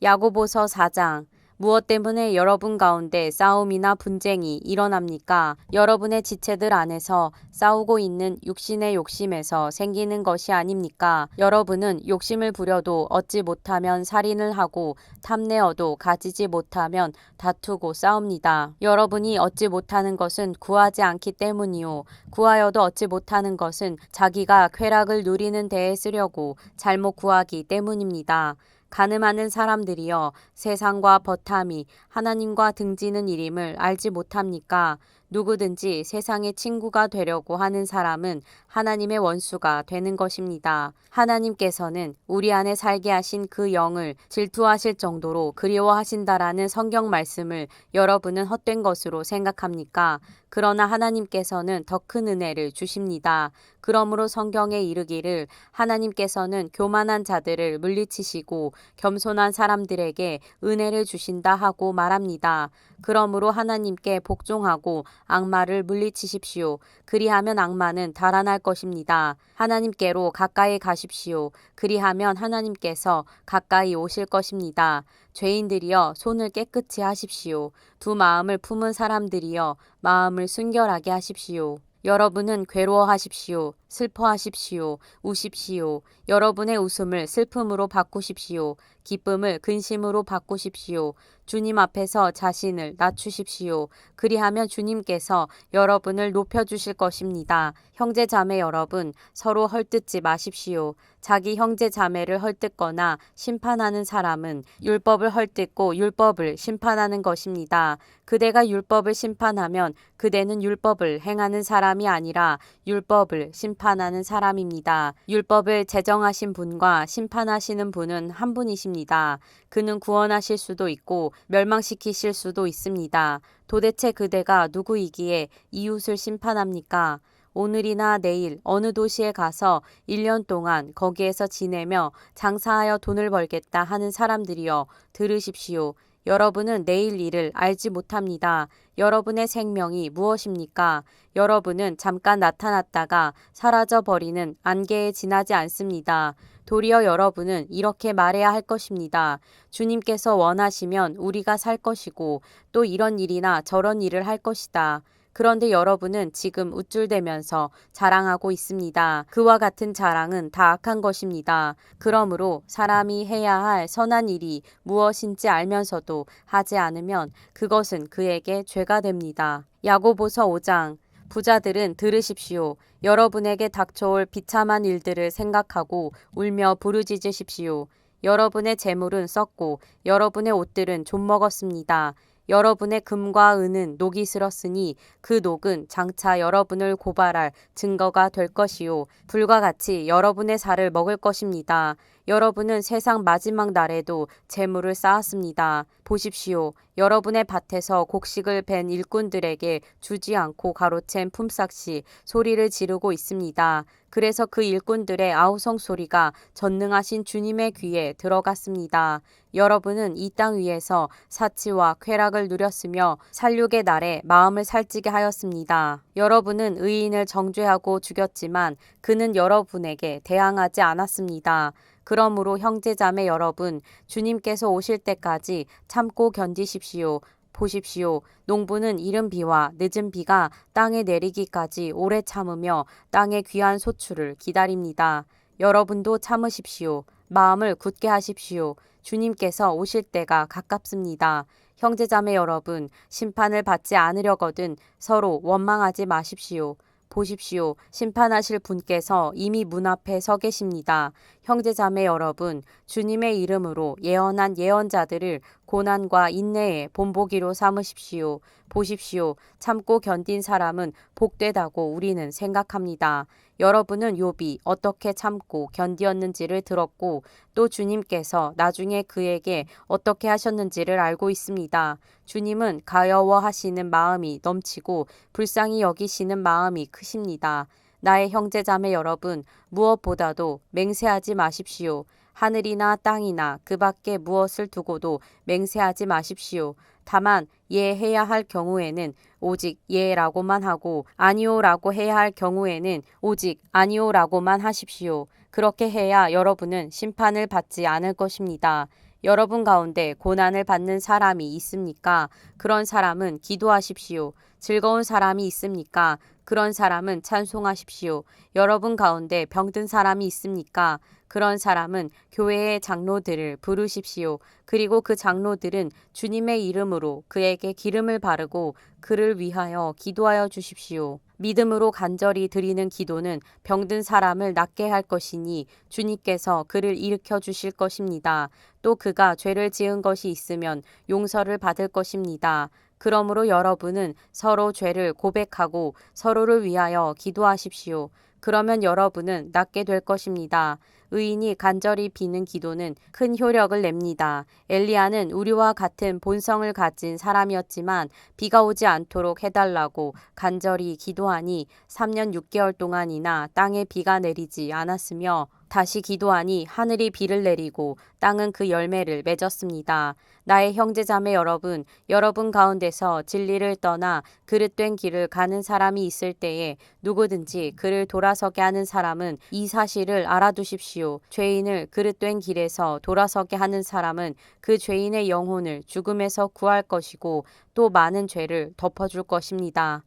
야고보서 4장. 무엇 때문에 여러분 가운데 싸움이나 분쟁이 일어납니까? 여러분의 지체들 안에서 싸우고 있는 육신의 욕심에서 생기는 것이 아닙니까? 여러분은 욕심을 부려도 얻지 못하면 살인을 하고 탐내어도 가지지 못하면 다투고 싸웁니다. 여러분이 얻지 못하는 것은 구하지 않기 때문이요. 구하여도 얻지 못하는 것은 자기가 쾌락을 누리는 데에 쓰려고 잘못 구하기 때문입니다. 가늠하는 사람들이여, 세상과 버탐이 하나님과 등지는 일임을 알지 못합니까? 누구든지 세상의 친구가 되려고 하는 사람은 하나님의 원수가 되는 것입니다. 하나님께서는 우리 안에 살게 하신 그 영을 질투하실 정도로 그리워하신다라는 성경 말씀을 여러분은 헛된 것으로 생각합니까? 그러나 하나님께서는 더 큰 은혜를 주십니다. 그러므로 성경에 이르기를 하나님께서는 교만한 자들을 물리치시고 겸손한 사람들에게 은혜를 주신다 하고 말합니다. 그러므로 하나님께 복종하고 악마를 물리치십시오. 그리하면 악마는 달아날 것입니다. 하나님께로 가까이 가십시오. 그리하면 하나님께서 가까이 오실 것입니다. 죄인들이여, 손을 깨끗이 하십시오. 두 마음을 품은 사람들이여, 마음을 순결하게 하십시오. 여러분은 괴로워하십시오. 슬퍼하십시오. 우십시오. 여러분의 웃음을 슬픔으로 바꾸십시오. 기쁨을 근심으로 바꾸십시오. 주님 앞에서 자신을 낮추십시오. 그리하면 주님께서 여러분을 높여주실 것입니다. 형제 자매 여러분, 서로 헐뜯지 마십시오. 자기 형제 자매를 헐뜯거나 심판하는 사람은 율법을 헐뜯고 율법을 심판하는 것입니다. 그대가 율법을 심판하면 그대는 율법을 행하는 사람이 아니라 율법을 심판하는 사람입니다. 율법을 제정하신 분과 심판하시는 분은 한 분이십니다. 그는 구원하실 수도 있고 멸망시키실 수도 있습니다. 도대체 그대가 누구이기에 이웃을 심판합니까? 오늘이나 내일 어느 도시에 가서 1년 동안 거기에서 지내며 장사하여 돈을 벌겠다 하는 사람들이여, 들으십시오. 여러분은 내일 일을 알지 못합니다. 여러분의 생명이 무엇입니까? 여러분은 잠깐 나타났다가 사라져 버리는 안개에 지나지 않습니다. 도리어 여러분은 이렇게 말해야 할 것입니다. 주님께서 원하시면 우리가 살 것이고 또 이런 일이나 저런 일을 할 것이다. 그런데 여러분은 지금 우쭐대면서 자랑하고 있습니다. 그와 같은 자랑은 다 악한 것입니다. 그러므로 사람이 해야 할 선한 일이 무엇인지 알면서도 하지 않으면 그것은 그에게 죄가 됩니다. 야고보서 5장. 부자들은 들으십시오. 여러분에게 닥쳐올 비참한 일들을 생각하고 울며 부르짖으십시오. 여러분의 재물은 썩고 여러분의 옷들은 좀먹었습니다. 여러분의 금과 은은 녹이 슬었으니 그 녹은 장차 여러분을 고발할 증거가 될 것이요, 불과 같이 여러분의 살을 먹을 것입니다. 여러분은 세상 마지막 날에도 재물을 쌓았습니다. 보십시오. 여러분의 밭에서 곡식을 벤 일꾼들에게 주지 않고 가로챈 품삯이 소리를 지르고 있습니다. 그래서 그 일꾼들의 아우성 소리가 전능하신 주님의 귀에 들어갔습니다. 여러분은 이 땅 위에서 사치와 쾌락을 누렸으며 살육의 날에 마음을 살찌게 하였습니다. 여러분은 의인을 정죄하고 죽였지만 그는 여러분에게 대항하지 않았습니다. 그러므로 형제자매 여러분, 주님께서 오실 때까지 참고 견디십시오. 보십시오. 농부는 이른 비와 늦은 비가 땅에 내리기까지 오래 참으며 땅의 귀한 소출을 기다립니다. 여러분도 참으십시오. 마음을 굳게 하십시오. 주님께서 오실 때가 가깝습니다. 형제자매 여러분, 심판을 받지 않으려거든 서로 원망하지 마십시오. 보십시오. 심판하실 분께서 이미 문 앞에 서 계십니다. 형제자매 여러분, 주님의 이름으로 예언한 예언자들을 고난과 인내의 본보기로 삼으십시오. 보십시오. 참고 견딘 사람은 복되다고 우리는 생각합니다. 여러분은 욥이 어떻게 참고 견디었는지를 들었고 또 주님께서 나중에 그에게 어떻게 하셨는지를 알고 있습니다. 주님은 가여워하시는 마음이 넘치고 불쌍히 여기시는 마음이 크십니다. 나의 형제자매 여러분, 무엇보다도 맹세하지 마십시오. 하늘이나 땅이나 그 밖에 무엇을 두고도 맹세하지 마십시오. 다만 예해야 할 경우에는 오직 예라고만 하고 아니오라고 해야 할 경우에는 오직 아니오라고만 하십시오. 그렇게 해야 여러분은 심판을 받지 않을 것입니다. 여러분 가운데 고난을 받는 사람이 있습니까? 그런 사람은 기도하십시오. 즐거운 사람이 있습니까? 그런 사람은 찬송하십시오. 여러분 가운데 병든 사람이 있습니까? 그런 사람은 교회의 장로들을 부르십시오. 그리고 그 장로들은 주님의 이름으로 그에게 기름을 바르고 그를 위하여 기도하여 주십시오. 믿음으로 간절히 드리는 기도는 병든 사람을 낫게 할 것이니 주님께서 그를 일으켜 주실 것입니다. 또 그가 죄를 지은 것이 있으면 용서를 받을 것입니다. 그러므로 여러분은 서로 죄를 고백하고 서로를 위하여 기도하십시오. 그러면 여러분은 낫게 될 것입니다. 의인이 간절히 비는 기도는 큰 효력을 냅니다. 엘리야는 우리와 같은 본성을 가진 사람이었지만 비가 오지 않도록 해달라고 간절히 기도하니 3년 6개월 동안이나 땅에 비가 내리지 않았으며 다시 기도하니 하늘이 비를 내리고 땅은 그 열매를 맺었습니다. 나의 형제자매 여러분, 여러분 가운데서 진리를 떠나 그릇된 길을 가는 사람이 있을 때에 누구든지 그를 돌아서게 하는 사람은 이 사실을 알아두십시오. 죄인을 그릇된 길에서 돌아서게 하는 사람은 그 죄인의 영혼을 죽음에서 구할 것이고 또 많은 죄를 덮어줄 것입니다.